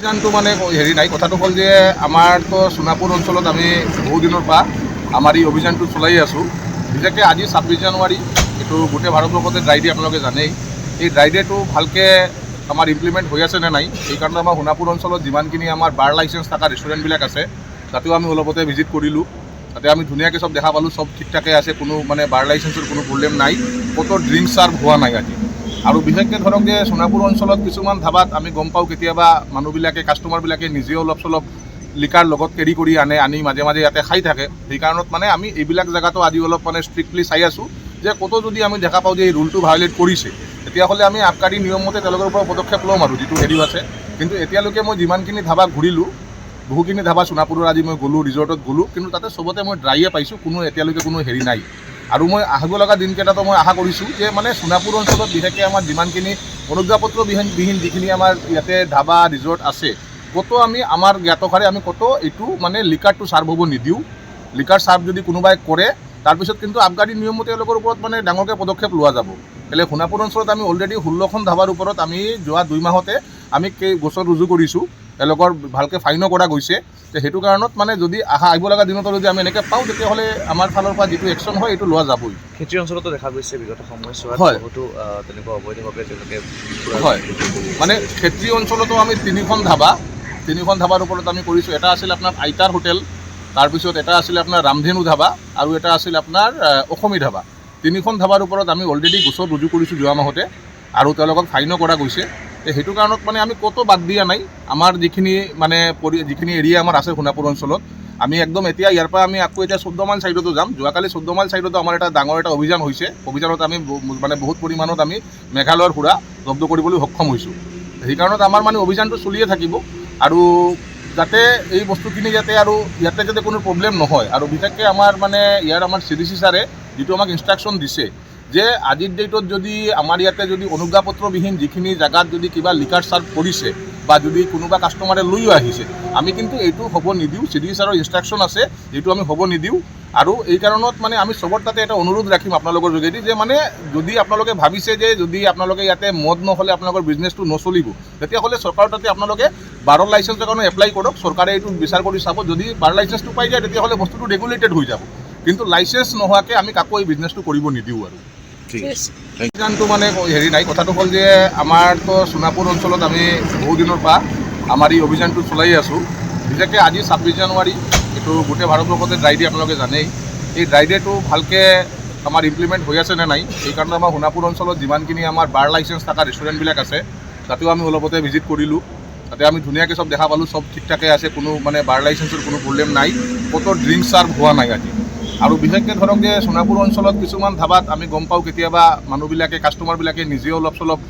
জানটো মানে হেৰি নাই, কথাটো হ'ল যে আমাৰতো সোণাপুৰ অঞ্চলত আমি বহুদিনৰ পৰা আমাৰ এই অভিযানটো চলাই আছোঁ। বিশেষকৈ আজি 26 জানুৱাৰী, এইটো গোটেই ভাৰতবৰ্ষতে ড্ৰাই ডে, আপোনালোকে জানেই। এই ড্ৰাই ডেটো ভালকৈ আমাৰ ইমপ্লিমেণ্ট হৈ আছে নে নাই, সেইকাৰণে আমাৰ সোণাপুৰ অঞ্চলত যিমানখিনি আমাৰ বাৰ লাইচেঞ্চ থকা ৰেষ্টুৰেণ্টবিলাক আছে তাতেও আমি অলপতে ভিজিট কৰিলোঁ। তাতে আমি ধুনীয়াকৈ চব দেখা পালোঁ, চব ঠিক ঠাকে আছে, কোনো মানে বাৰ লাইচেঞ্চৰ কোনো প্ৰব্লেম নাই, ক'তো ড্ৰিংক চাৰ্ভ হোৱা নাই আজি। আৰু বিশেষকৈ ধৰক যে সোণাপুৰ অঞ্চলত কিছুমান ধাবাত আমি গম পাওঁ কেতিয়াবা মানুহবিলাকে কাষ্টমাৰবিলাকে নিজেও অলপ চলপ লিকাৰ লগত কেৰি কৰি আনি মাজে মাজে ইয়াতে খাই থাকে। সেইকাৰণত মানে আমি এইবিলাক জেগাতো আজি অলপ মানে ষ্ট্ৰিক্টলি চাই আছোঁ যে ক'তো যদি আমি দেখা পাওঁ যে এই ৰুলটো ভায়োলেট কৰিছে তেতিয়াহ'লে আমি আবকাৰী নিয়মমতে তেওঁলোকৰ পৰা পদক্ষেপ ল'ম আৰু যিটো হেৰি আছে। কিন্তু এতিয়ালৈকে মই যিমানখিনি ধাবা ঘূৰিলোঁ, বহুখিনি ধাবা সোণাপুৰৰ আজি মই গ'লোঁ, ৰিজৰ্টত গ'লোঁ, কিন্তু তাতে চবতে মই ড্ৰাইয়ে পাইছোঁ, কোনো এতিয়ালৈকে কোনো হেৰি নাই। আৰু মই আহিব লগা দিনকেইটাতো মই আশা কৰিছোঁ যে মানে সোণাপুৰ অঞ্চলত বিশেষকৈ আমাৰ যিমানখিনি অনুজ্ঞাপত্ৰবিহীন যিখিনি আমাৰ ইয়াতে ধাবা ৰিজৰ্ট আছে, ক'তো আমি আমাৰ জ্ঞাতসাৰে আমি ক'তো এইটো মানে লিকাৰটো চাৰ্ভ হ'ব নিদিওঁ। লিকাৰ চাৰ্ভ যদি কোনোবাই কৰে তাৰপিছত কিন্তু আবকাৰী নিয়মমতে তেওঁলোকৰ ওপৰত মানে ডাঙৰকৈ পদক্ষেপ লোৱা যাব। বেলেগ সোণাপুৰ অঞ্চলত আমি অলৰেডি 16খন ধাবাৰ ওপৰত আমি যোৱা 2 মাহতে আমি গোচৰ ৰুজু কৰিছোঁ, তেওঁলোকৰ ভালকৈ ফাইনো কৰা গৈছে। সেইটো কাৰণত মানে যদি আহিব লগা দিনতো যদি আমি এনেকৈ পাওঁ তেতিয়াহ'লে আমাৰ ফালৰ পৰা যিটো একশ্যন হয় এইটো লোৱা যাবই। খেতি অঞ্চলতো দেখা গৈছে বিগত সময়ছোৱাত বহুতো তেনেকুৱা অবৈধভাৱে তেওঁলোকে হয়, মানে খেতি অঞ্চলতো আমি 3খন ধাবাৰ ওপৰত আমি কৰিছোঁ। এটা আছিল আপোনাৰ আইতাৰ হোটেল, তাৰপিছত এটা আছিলে আপোনাৰ ৰামধেনু ধাবা, আৰু এটা আছিল আপোনাৰ অসমী ধাবা। 3খন ধাবাৰ ওপৰত আমি অলৰেডি গোচৰ ৰুজু কৰিছোঁ যোৱা মাহতে, আৰু তেওঁলোকক ফাইনো কৰা গৈছে। সেইটো কাৰণত মানে আমি ক'তো বাদ দিয়া নাই। আমাৰ যিখিনি এৰিয়া আমাৰ আছে সোণাপুৰ অঞ্চলত, আমি একদম এতিয়া ইয়াৰ পৰা আমি আকৌ এতিয়া 14 মাইল ছাইডতো যাম। যোৱাকালি 14 মাইল ছাইডতো আমাৰ এটা ডাঙৰ এটা অভিযান হৈছে। অভিযানত আমি মানে বহুত পৰিমাণত আমি মেঘালয়ৰ সুৰা জব্দ কৰিবলৈ সক্ষম হৈছোঁ। সেইকাৰণত আমাৰ মানে অভিযানটো চলিয়ে থাকিব, আৰু যাতে এই বস্তুখিনি যাতে কোনো প্ৰব্লেম নহয়। আৰু বিশেষকৈ আমাৰ CDC ছাৰে যিটো আমাক ইনষ্ট্ৰাকশ্যন দিছে যে আজিৰ ডেটত যদি আমাৰ ইয়াতে যদি অনুজ্ঞাপত্ৰবিহীন যিখিনি জেগাত যদি কিবা লিকাৰ চাৰ্ভ কৰিছে বা যদি কোনোবা কাষ্টমাৰে লৈও আহিছে, আমি কিন্তু এইটো হ'ব নিদিওঁ। CDC ছাৰৰ ইনষ্ট্ৰাকশ্যন আছে, এইটো আমি হ'ব নিদিওঁ। আৰু এই কাৰণত মানে আমি চবৰ তাতে এটা অনুৰোধ ৰাখিম আপোনালোকৰ যোগেদি যে মানে যদি আপোনালোকে ভাবিছে যে যদি আপোনালোকে ইয়াতে মদ নহ'লে আপোনালোকৰ বিজনেছটো নচলিব, তেতিয়াহ'লে চৰকাৰৰ তাতে আপোনালোকে বাৰৰ লাইচেঞ্চৰ কাৰণে এপ্লাই কৰক। চৰকাৰে এইটো বিচাৰ কৰি চাব, যদি বাৰ লাইচেঞ্চটো পাই যায় তেতিয়াহ'লে বস্তুটো ৰেগুলেটেড হৈ যাব। কিন্তু লাইচেঞ্চ নোহোৱাকৈ আমি কাকো এই বিজনেছটো কৰিব নিদিওঁ আৰু। জানটো মানে হেৰি নাই, কথাটো হ'ল যে আমাৰতো সোণাপুৰ অঞ্চলত আমি বহুদিনৰ পৰা আমাৰ এই অভিযানটো চলাই আছোঁ। বিশেষকৈ আজি 26 জানুৱাৰী, এইটো গোটেই ভাৰতবৰ্ষতে ড্ৰাই ডে, আপোনালোকে জানেই। এই ড্ৰাই ডেটো ভালকৈ আমাৰ ইমপ্লিমেণ্ট হৈ আছে নে নাই, সেইকাৰণে আমাৰ সোণাপুৰ অঞ্চলত যিমানখিনি আমাৰ বাৰ লাইচেঞ্চ থকা ৰেষ্টুৰেণ্টবিলাক আছে তাতেও আমি অলপতে ভিজিট কৰিলোঁ। তাতে আমি ধুনীয়াকৈ চব দেখা পালোঁ, চব ঠিক ঠাকে আছে, কোনো মানে বাৰ লাইচেঞ্চৰ কোনো প্ৰব্লেম নাই, ক'তো ড্ৰিংক চাৰ্ভ হোৱা নাই আজি। আৰু বিশেষকৈ ধৰক যে সোণাপুৰ অঞ্চলত কিছুমান ধাবাত আমি গম পাওঁ কেতিয়াবা মানুহবিলাকে কাষ্টমাৰবিলাকে নিজেও অলপ চলপ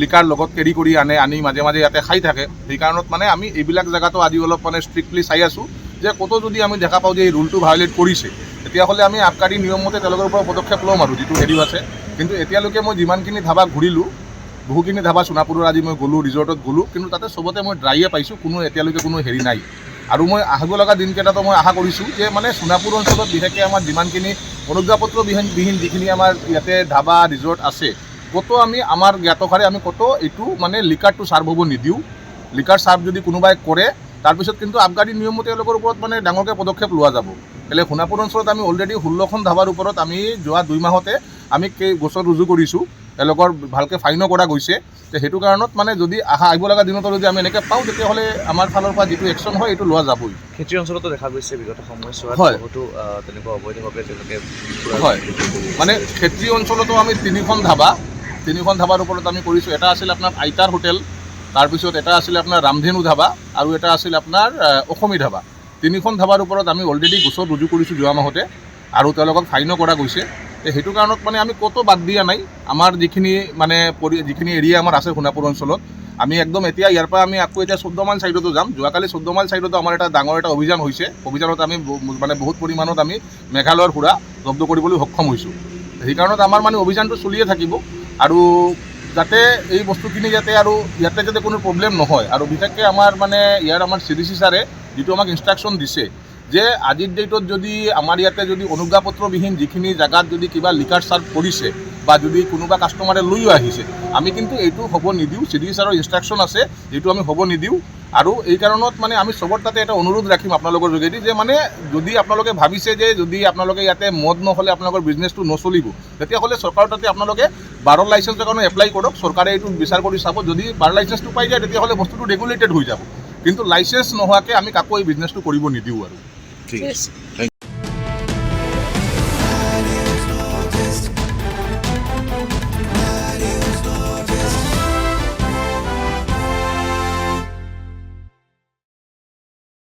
লিকাৰ লগত কেৰি কৰি আনি মাজে মাজে ইয়াতে খাই থাকে। সেইকাৰণত মানে আমি এইবিলাক জেগাতো আজি অলপ মানে ষ্ট্ৰিক্টলি চাই আছোঁ যে ক'তো যদি আমি দেখা পাওঁ যে এই ৰুলটো ভায়োলেট কৰিছে তেতিয়াহ'লে আমি আবকাৰী নিয়মমতে তেওঁলোকৰ পৰা পদক্ষেপ ল'ম আৰু যিটো হেৰি আছে। কিন্তু এতিয়ালৈকে মই যিমানখিনি ধাবা ঘূৰিলোঁ, বহুখিনি ধাবা সোণাপুৰৰ আজি মই গ'লোঁ, ৰিজৰ্টত গ'লোঁ, কিন্তু তাতে চবতে মই ড্ৰাইয়ে পাইছোঁ, কোনো এতিয়ালৈকে কোনো হেৰি নাই। আৰু মই আহিব লগা দিনকেইটাতো মই আশা কৰিছোঁ যে মানে সোণাপুৰ অঞ্চলত বিশেষকৈ আমাৰ যিমানখিনি অনুজ্ঞাপত্ৰবিহীন যিখিনি আমাৰ ইয়াতে ধাবা ৰিজৰ্ট আছে, ক'তো আমি আমাৰ জ্ঞাতসাৰে আমি ক'তো এইটো মানে লিকাৰটো চাৰ্ভ হ'ব নিদিওঁ। লিকাৰ চাৰ্ভ যদি কোনোবাই কৰে তাৰপিছত কিন্তু আবকাৰী নিয়মমতে তেওঁলোকৰ ওপৰত মানে ডাঙৰকৈ পদক্ষেপ লোৱা যাব। বেলেগ সোণাপুৰ অঞ্চলত আমি অলৰেডি 16খন ধাবাৰ ওপৰত আমি যোৱা 2 মাহতে আমি গোচৰ ৰুজু কৰিছোঁ, তেওঁলোকৰ ভালকৈ ফাইনো কৰা গৈছে। সেইটো কাৰণত মানে যদি আহিব লগা দিনতো যদি আমি এনেকৈ পাওঁ তেতিয়াহ'লে আমাৰ ফালৰ পৰা যিটো একশ্যন হয় এইটো লোৱা যাবই। খেতি অঞ্চলতো দেখা গৈছে বিগত সময়ছোৱাত বহুতো তেনেকুৱা অবৈধভাৱে তেওঁলোকে হয়, মানে খেতি অঞ্চলতো আমি 3খন ধাবাৰ ওপৰত আমি কৰিছোঁ। এটা আছিল আপোনাৰ আইতাৰ হোটেল, তাৰপিছত এটা আছিলে আপোনাৰ ৰামধেনু ধাবা, আৰু এটা আছিল আপোনাৰ অসমী ধাবা। 3খন ধাবাৰ ওপৰত আমি অলৰেডি গোচৰ ৰুজু কৰিছোঁ যোৱা মাহতে, আৰু তেওঁলোকক ফাইনো কৰা গৈছে। সেইটো কাৰণত মানে আমি ক'তো বাদ দিয়া নাই। আমাৰ যিখিনি এৰিয়া আমাৰ আছে সোণাপুৰ অঞ্চলত, আমি একদম এতিয়া ইয়াৰ পৰা আমি আকৌ এতিয়া 14 মাইল ছাইডতো যাম। যোৱাকালি 14 মাইল ছাইডতো আমাৰ এটা ডাঙৰ এটা অভিযান হৈছে। অভিযানত আমি বহুত পৰিমাণত আমি মেঘালয়ৰ সুৰা জব্দ কৰিবলৈ সক্ষম হৈছোঁ। সেইকাৰণত আমাৰ মানে অভিযানটো চলিয়ে থাকিব, আৰু যাতে এই বস্তুখিনি ইয়াতে কোনো প্ৰব্লেম নহয়। আৰু বিশেষকৈ আমাৰ CDC ছাৰে যিটো আমাক ইনষ্ট্ৰাকশ্যন দিছে যে আজিৰ ডেটত যদি আমাৰ ইয়াতে যদি অনুজ্ঞাপত্ৰবিহীন যিখিনি জেগাত যদি কিবা লিকাৰ চাৰ্ভ কৰিছে বা যদি কোনোবা কাষ্টমাৰে লৈও আহিছে আমি কিন্তু এইটো হ'ব নিদিওঁ। চিডি ছাৰৰ ইনষ্ট্ৰাকশ্যন আছে, এইটো আমি হ'ব নিদিওঁ। আৰু এই কাৰণত মানে আমি চবৰ তাতে এটা অনুৰোধ ৰাখিম আপোনালোকৰ যোগেদি যে মানে যদি আপোনালোকে ভাবিছে যে যদি আপোনালোকে ইয়াতে মদ নহ'লে আপোনালোকৰ বিজনেছটো নচলিব, তেতিয়াহ'লে চৰকাৰৰ তাতে আপোনালোকে বাৰৰ লাইচেঞ্চৰ কাৰণে এপ্লাই কৰক। চৰকাৰে এইটো বিচাৰ কৰি চাব, যদি বাৰ লাইচেঞ্চটো পাই যায় তেতিয়াহ'লে বস্তুটো ৰেগুলেটেড হৈ যাব। কিন্তু লাইচেঞ্চ নোহোৱাকৈ আমি কাকো এই বিজনেছটো কৰিব নিদিওঁ আৰু। ঠিক আছে।